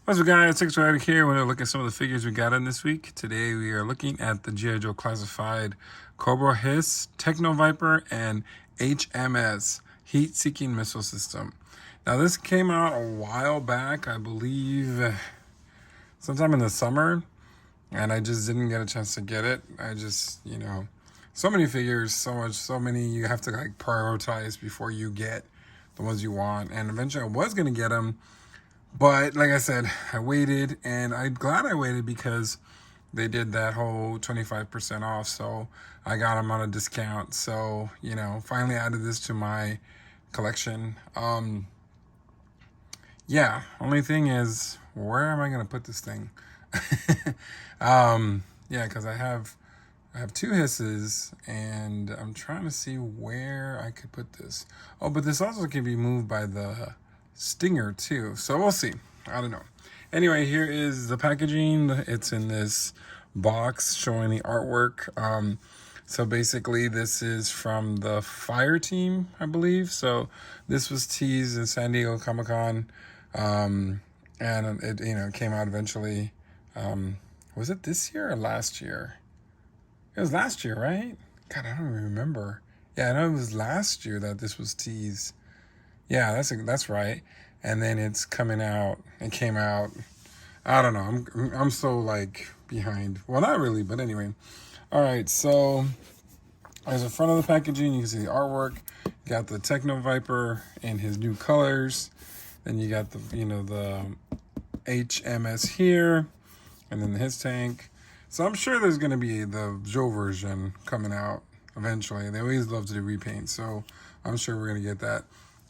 What's up, guys? Techno here. We're going to look at some of the figures we got in this week. Today we are looking at the GI Joe classified Cobra Hiss, Techno Viper, and HMS Heat-Seeking Missile System. Now this came out a while back, I believe, sometime in the summer, and I just didn't get a chance to get it. I just, so many figures, so many you have to like prioritize before you get the ones you want. And eventually I was going to get them. But like I said, I waited, and I'm glad I waited because they did that whole 25% off. So I got them on a discount. So, finally added this to my collection. Yeah, only thing is, where am I going to put this thing? Yeah, because I have two hisses, and I'm trying to see where I could put this. Oh, but this also can be moved by the Stinger too, so we'll see. I don't know. Anyway, here is the packaging. It's in this box showing the artwork. So basically this is from the Fire Team, I believe. So this was teased in San Diego Comic-Con, and it came out eventually. Was it this year or last year? It was last year, right? God, I don't even remember. Yeah, I know it was last year that this was teased. Yeah, that's right. And then it's coming out. It came out. I don't know. I'm so like behind. Well, not really, but anyway. All right. So as the front of the packaging, you can see the artwork. You got the Techno Viper in his new colors. Then you got the the HMS here, and then the His tank. So I'm sure there's gonna be the Joe version coming out eventually. They always love to do repaint, so I'm sure we're gonna get that.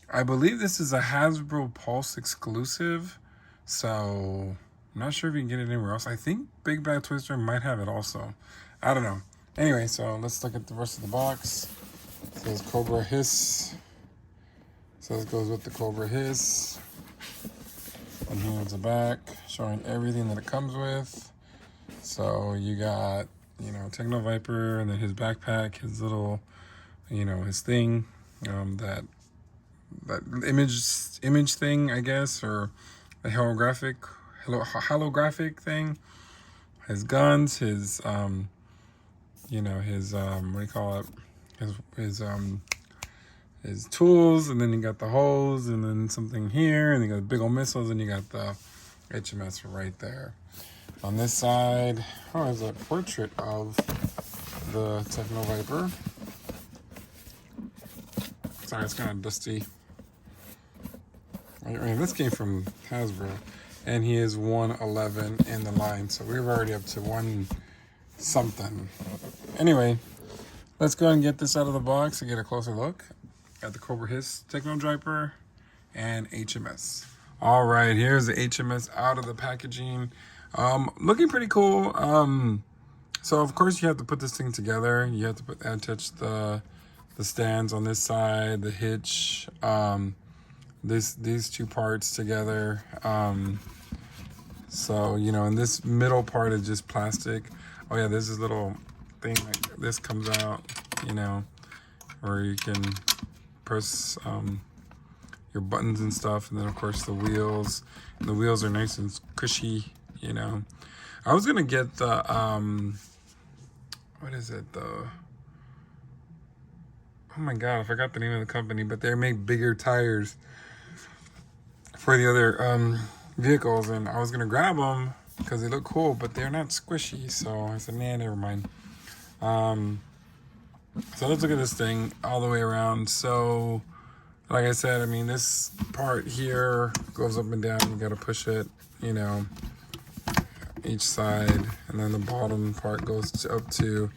I believe this is a Hasbro Pulse exclusive, so I'm not sure if you can get it anywhere else. I think Big Bad Toy Store might have it also. I don't know. Anyway, so let's look at the rest of the box. It says Cobra Hiss. So this goes with the Cobra Hiss. And here's the back, showing everything that it comes with. So you got, Techno Viper, and then his backpack, his little, his thing, that image thing, I guess, or the holographic thing. His guns, his what do you call it? His tools, and then you got the hose, and then something here, and you got big old missiles, and you got the HMS right there. On this side, is a portrait of the Techno Viper. Sorry, it's kind of dusty. I mean, this came from Hasbro, and he is 111 in the line, so we're already up to 1 something. Anyway, let's go and get this out of the box and get a closer look at the Cobra Hiss Techno Viper and HMS. All right, here's the HMS out of the packaging. Looking pretty cool. So of course you have to put this thing together. You have to attach the stands on this side, the hitch, these two parts together. So and this middle part is just plastic. Oh yeah, there's this little thing like this comes out, where you can press your buttons and stuff, and then of course the wheels. And the wheels are nice and cushy. I was gonna get the what is it, oh my god, I forgot the name of the company, but they make bigger tires for the other vehicles, and I was gonna grab them because they look cool, but they're not squishy, so I said, nah, never mind. So let's look at this thing all the way around. So like I said, I mean, this part here goes up and down. You gotta push it, each side, and then the bottom part goes up to,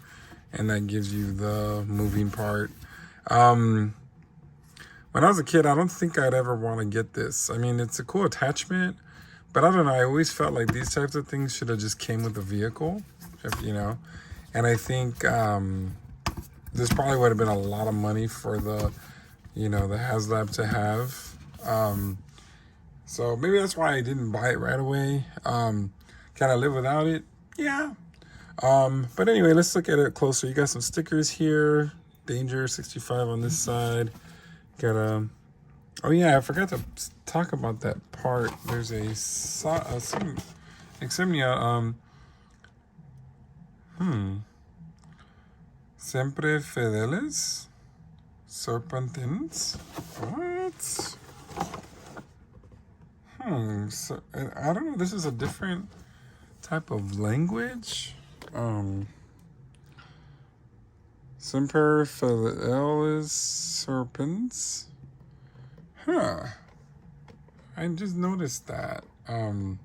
and that gives you the moving part. When I was a kid, I don't think I'd ever want to get this. I mean, it's a cool attachment, but I don't know, I always felt like these types of things should have just came with the vehicle, and I think this probably would have been a lot of money for the the HasLab to have. So maybe that's why I didn't buy it right away. Can I live without it? Yeah. But anyway, let's look at it closer. You got some stickers here. Danger 65 on this side. Got a Oh yeah, I forgot to talk about that part. There's some insignia. Siempre fideles, serpentines. What? So, I don't know. This is a different type of language. Semper fidelis serpents. Huh. I just noticed that. I'm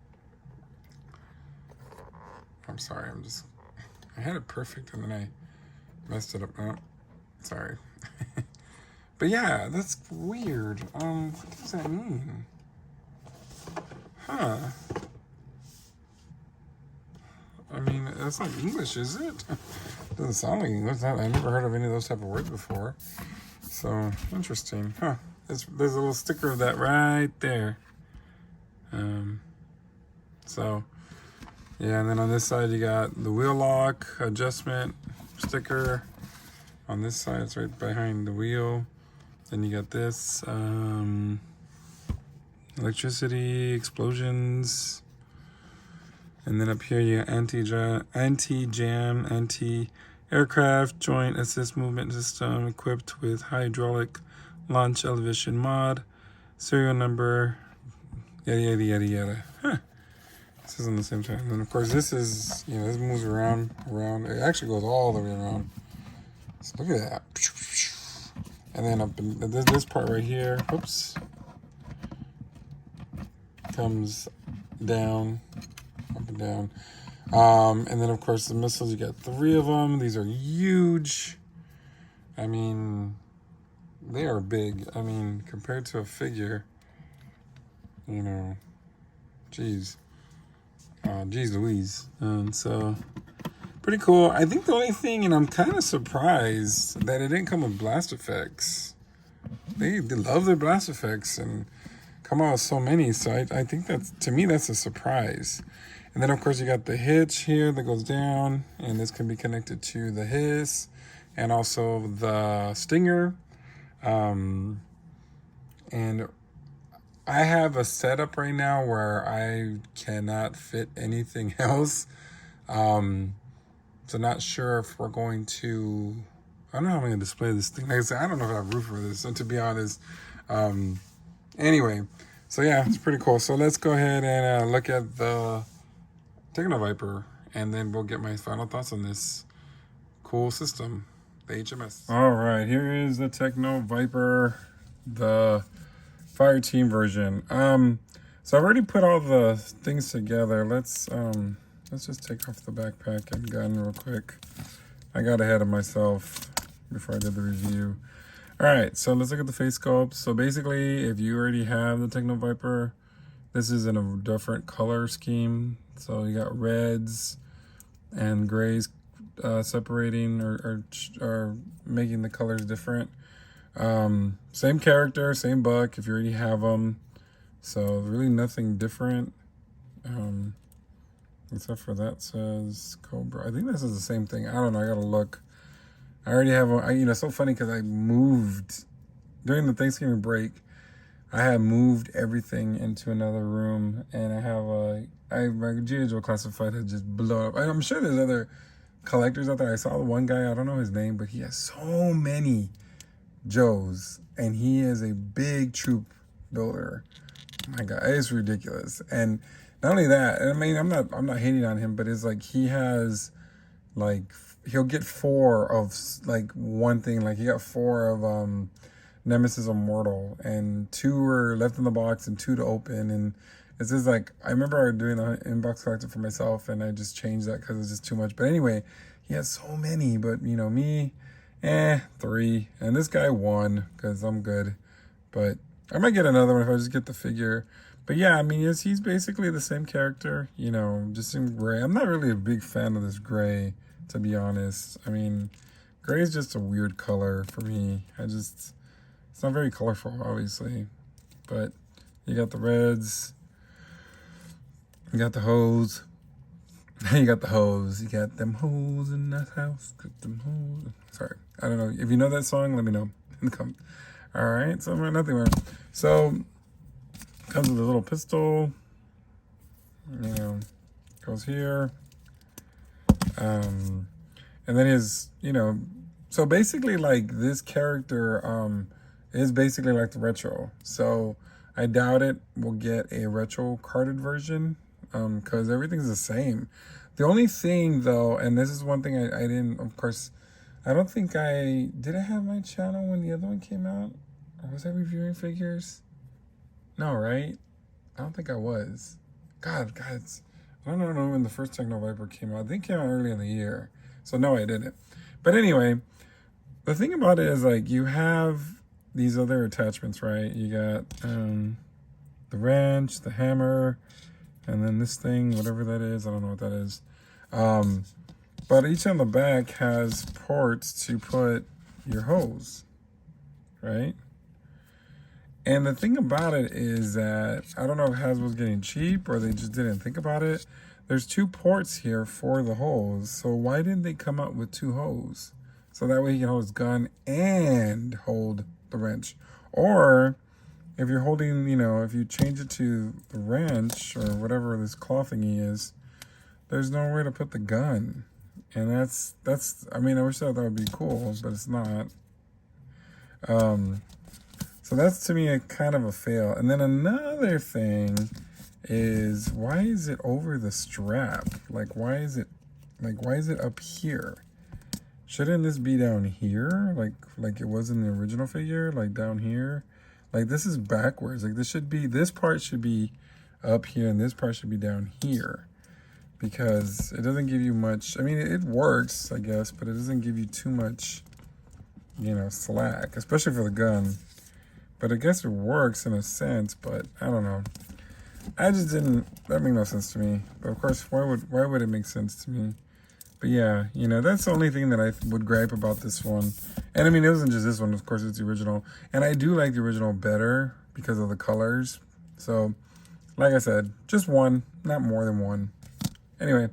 sorry. I had it perfect and then I messed it up. Oh, sorry. But yeah, that's weird. What does that mean? Huh. I mean, that's not English, is it? Doesn't sound like English. I never heard of any of those type of words before. So, interesting. Huh. There's a little sticker of that right there. So, yeah, and then on this side you got the wheel lock adjustment sticker. On this side, it's right behind the wheel. Then you got this, electricity, explosions. And then up here you got anti-jam, anti-aircraft, joint assist movement system equipped with hydraulic launch elevation mod, serial number, yada, yada, yada, yada. Huh. This is on the same time. And then of course this is, this moves around. It actually goes all the way around. So look at that. And then up in this part right here, oops, comes down, up and down. And then of course the missiles, you got 3 of them. These are huge. I mean, they are big. I mean, compared to a figure, geez. Geez Louise. And so, pretty cool. I think the only thing, and I'm kind of surprised that it didn't come with blast effects. They love their blast effects and come out with so many. So I think to me, that's a surprise. And then, of course, you got the hitch here that goes down, and this can be connected to the hiss and also the stinger. And I have a setup right now where I cannot fit anything else. So not sure if we're going to, I don't know how I'm going to display this thing. Like I said, I don't know if I have room for this. And to be honest, anyway, so yeah, it's pretty cool. So let's go ahead and look at the Techno Viper, and then we'll get my final thoughts on this cool system, the HMS. All right, here is the Techno Viper, the Fire Team version. So I've already put all the things together. Let's just take off the backpack and gun real quick. I got ahead of myself before I did the review. All right, so let's look at the face sculpt. So basically, if you already have the Techno Viper, this is in a different color scheme. So you got reds and grays separating or making the colors different. Same character, same buck if you already have them. So really nothing different. Except for that says Cobra. I think this is the same thing. I don't know. I gotta look. I already have one. It's so funny because I moved during the Thanksgiving break. I had moved everything into another room, and I have my GIJOE classified had just blown up. I'm sure there's other collectors out there. I saw one guy. I don't know his name, but he has so many Joes, and he is a big troop builder. My God, it's ridiculous. And not only that, I mean, I'm not hating on him, but it's like he has, like, he'll get 4 of like one thing. Like he got 4 of Nemesis Immortal, and 2 were left in the box and 2 to open. And it's just like, I remember doing the inbox collector for myself, and I just changed that because it's just too much. But anyway, he has so many. But me, 3, and this guy 1 because I'm good. But I might get another one if I just get the figure. But yeah, I mean, he's basically the same character, just in gray. I'm not really a big fan of this gray, to be honest. I mean, gray is just a weird color for me. It's not very colorful, obviously. But you got the reds. You got the hose. You got the hose. You got them hoes in that house. Got them hoes. Sorry. I don't know. If you know that song, let me know in the comments. All right, so nothing more. So comes with a little pistol. You know, goes here. And then his, you know, so basically like this character is basically like the retro. So I doubt it will get a retro carded version because everything's the same. The only thing though, and this is one thing I didn't, of course, I don't think did I have my channel when the other one came out? Or was I reviewing figures? No, right? I don't think I was. God, I don't know when the first Techno Viper came out. I think it came out early in the year. So no, I didn't. But anyway, the thing about it is like you have these other attachments, right? You got the wrench, the hammer, and then this thing, whatever that is. I don't know what that is. But each on the back has ports to put your hose, right? And the thing about it is that, I don't know if Hasbro's getting cheap or they just didn't think about it. There's 2 ports here for the hose. So why didn't they come up with 2 hose? So that way he can hold his gun and hold the wrench. Or if you're holding, you know, if you change it to the wrench or whatever this claw thingy is, there's nowhere to put the gun. And that's, I mean, I wish that would be cool, but it's not. So that's to me a kind of a fail. And then another thing is, why is it over the strap? Like, why is it up here? Shouldn't this be down here? Like it was in the original figure, like down here? Like this is backwards. Like this part should be up here and this part should be down here. Because it doesn't give you much, I mean, it works, I guess, but it doesn't give you too much, you know, slack, especially for the gun. But I guess it works in a sense, but I don't know. That made no sense to me. But of course, why would it make sense to me? But yeah, you know, that's the only thing that I would gripe about this one. And I mean, it wasn't just this one, of course, it's the original. And I do like the original better because of the colors. So, like I said, just one, not more than one. Anyway,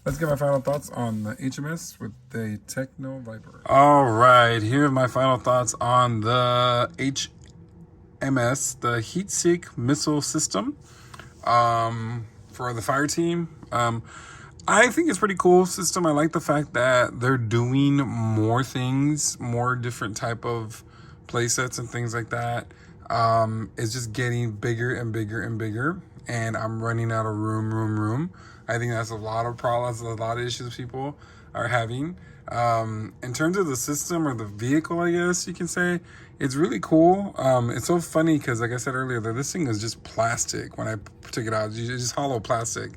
let's get my final thoughts on the HMS with the Techno Viper. All right, here are my final thoughts on the HMS, the Heat Seek Missile System for the fire team. I think it's pretty cool system. I like the fact that they're doing more things, more different type of play sets and things like that. It's just getting bigger and bigger and bigger, and I'm running out of room. I think that's a lot of problems, a lot of issues people are having. In terms of the system or the vehicle, I guess you can say, it's really cool. It's so funny because, like I said earlier, that this thing is just plastic. When I took it out, it's just hollow plastic.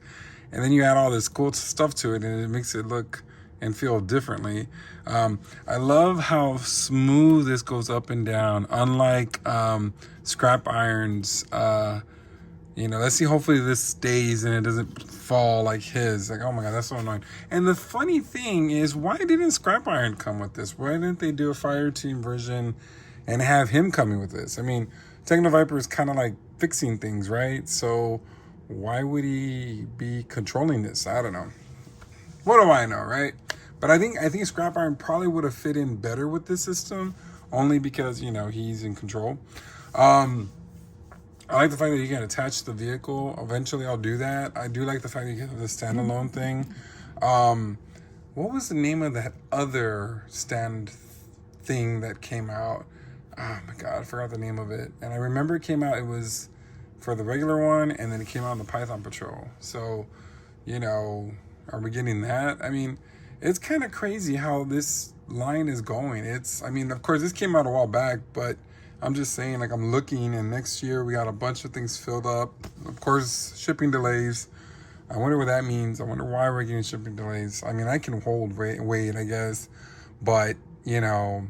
And then you add all this cool stuff to it, and it makes it look and feel differently. I love how smooth this goes up and down, unlike scrap irons. You know, let's see, hopefully this stays and it doesn't fall like his. Like, oh my God, that's so annoying. And the funny thing is, why didn't Scrap Iron come with this? Why didn't they do a fire team version and have him coming with this? I mean, Techno Viper is kind of like fixing things, right? So why would he be controlling this? I don't know. What do I know, right? But I think Scrap Iron probably would have fit in better with this system, only because, you know, he's in control. I like the fact that you can attach the vehicle. Eventually, I'll do that. I do like the fact that you can have the standalone thing. What was the name of that other stand thing that came out? Oh my God, I forgot the name of it. And I remember it came out, it was for the regular one, and then it came out in the Python Patrol. So, you know, are we getting that? I mean, it's kind of crazy how this line is going. I mean, of course, this came out a while back, but I'm just saying, like, I'm looking, and next year we got a bunch of things filled up. Of course, shipping delays. I wonder what that means. I wonder why we're getting shipping delays. I mean, I can hold wait, I guess, but, you know,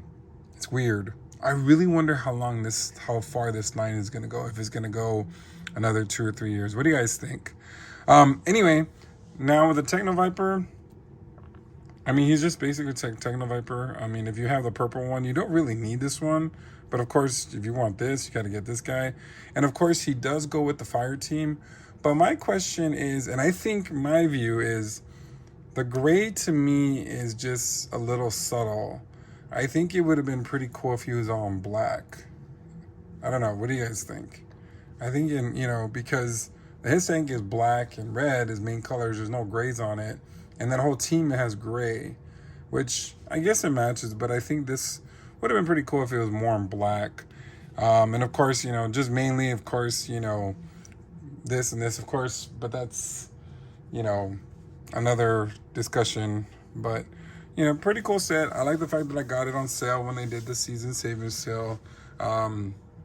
it's weird. I really wonder how far this line is going to go, if it's going to go another 2 or 3 years. What do you guys think? Anyway, now with the Techno Viper, I mean, he's just basically Techno Viper. I mean, if you have the purple one, you don't really need this one. But of course, if you want this, you got to get this guy. And of course, he does go with the fire team. But my question is, and I think my view is, the gray to me is just a little subtle. I think it would have been pretty cool if he was all in black. I don't know. What do you guys think? I think, you know, because his tank is black and red as main colors. There's no grays on it. And that whole team has gray, which I guess it matches. But I think this would have been pretty cool if it was more in black. And of course, you know, just mainly, of course, you know, this and this, of course. But that's, you know, another discussion. But, you know, pretty cool set. I like the fact that I got it on sale when they did the season savings sale.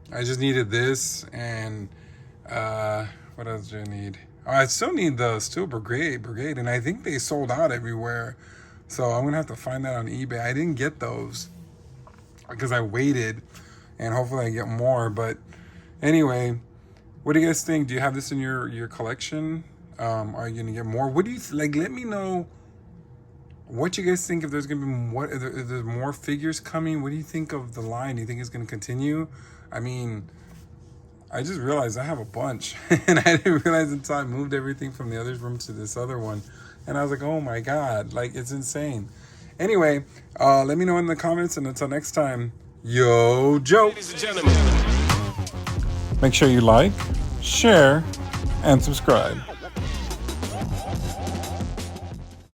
I just needed this, and what else do I need? Oh, I still need the Steel Brigade, and I think they sold out everywhere. So I'm gonna have to find that on eBay. I didn't get those because I waited, and hopefully I get more. But anyway, what do you guys think? Do you have this in your collection? Are you gonna get more? What do you like? Let me know what you guys think. If there's gonna be if there's more figures coming. What do you think of the line? Do you think it's gonna continue? I mean, I just realized I have a bunch, and I didn't realize until I moved everything from the other room to this other one, and I was like, oh my god, like, it's insane. Anyway, let me know in the comments, and until next time, yo, Joe. Ladies and gentlemen, make sure you like, share, and subscribe.